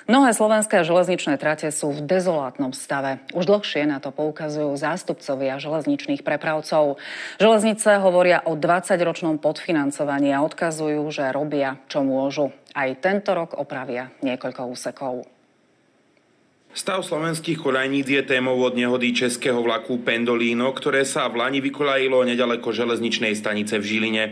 Mnohé slovenské železničné trate sú v dezolátnom stave. Už dlhšie na to poukazujú zástupcovia železničných prepravcov. Železnice hovoria o 20-ročnom podfinancovaní a odkazujú, že robia, čo môžu. Aj tento rok opravia niekoľko úsekov. Stav slovenských koľajníc je témou od nehody českého vlaku Pendolino, ktoré sa v lani vykoľajilo nedaleko železničnej stanice v Žiline.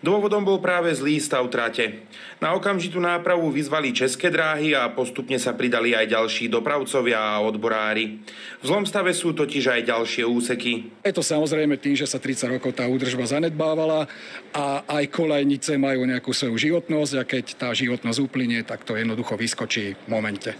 Dôvodom bol práve zlý stav trate. Na okamžitú nápravu vyzvali České dráhy a postupne sa pridali aj ďalší dopravcovia a odborári. V zlom stave sú totiž aj ďalšie úseky. Je to samozrejme tým, že sa 30 rokov tá údržba zanedbávala a aj koľajnice majú nejakú svoju životnosť a keď tá životnosť uplynie, tak to jednoducho vyskočí v momente.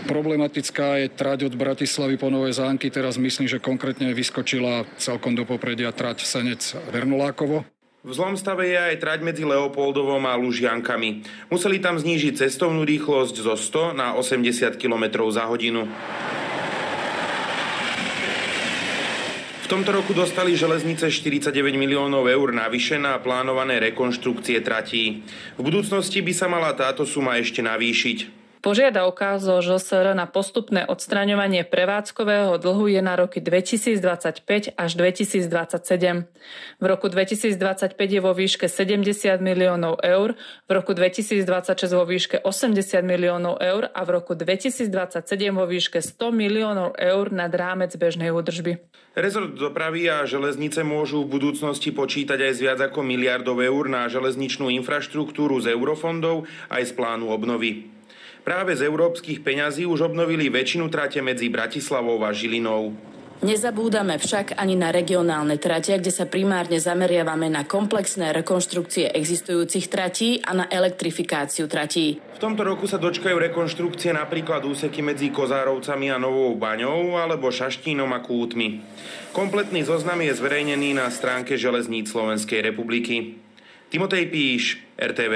Problematická je trať od Bratislavy po Nové Zámky. Teraz myslím, že konkrétne vyskočila celkom do popredia trať Senec-Bernolákovo. V zlom stave je aj trať medzi Leopoldovom a Lužiankami. Museli tam znížiť cestovnú rýchlosť zo 100 na 80 km za hodinu. V tomto roku dostali železnice 49 miliónov eur navyše na plánované rekonštrukcie tratí. V budúcnosti by sa mala táto suma ešte navýšiť. Požiadavka zo ŽSR na postupné odstraňovanie prevádzkového dlhu je na roky 2025 až 2027. V roku 2025 je vo výške 70 miliónov eur, v roku 2026 vo výške 80 miliónov eur a v roku 2027 vo výške 100 miliónov eur nad rámec bežnej údržby. Rezort dopravy a železnice môžu v budúcnosti počítať aj z viac ako miliardov eur na železničnú infraštruktúru z eurofondov aj z plánu obnovy. Práve z európskych peňazí už obnovili väčšinu trate medzi Bratislavou a Žilinou. Nezabúdame však ani na regionálne trate, kde sa primárne zameriavame na komplexné rekonštrukcie existujúcich tratí a na elektrifikáciu tratí. V tomto roku sa dočkajú rekonštrukcie napríklad úseky medzi Kozárovcami a Novou Baňou alebo Šaštínom a Kútmi. Kompletný zoznam je zverejnený na stránke Železníc Slovenskej republiky. Timotej Píš, RTV.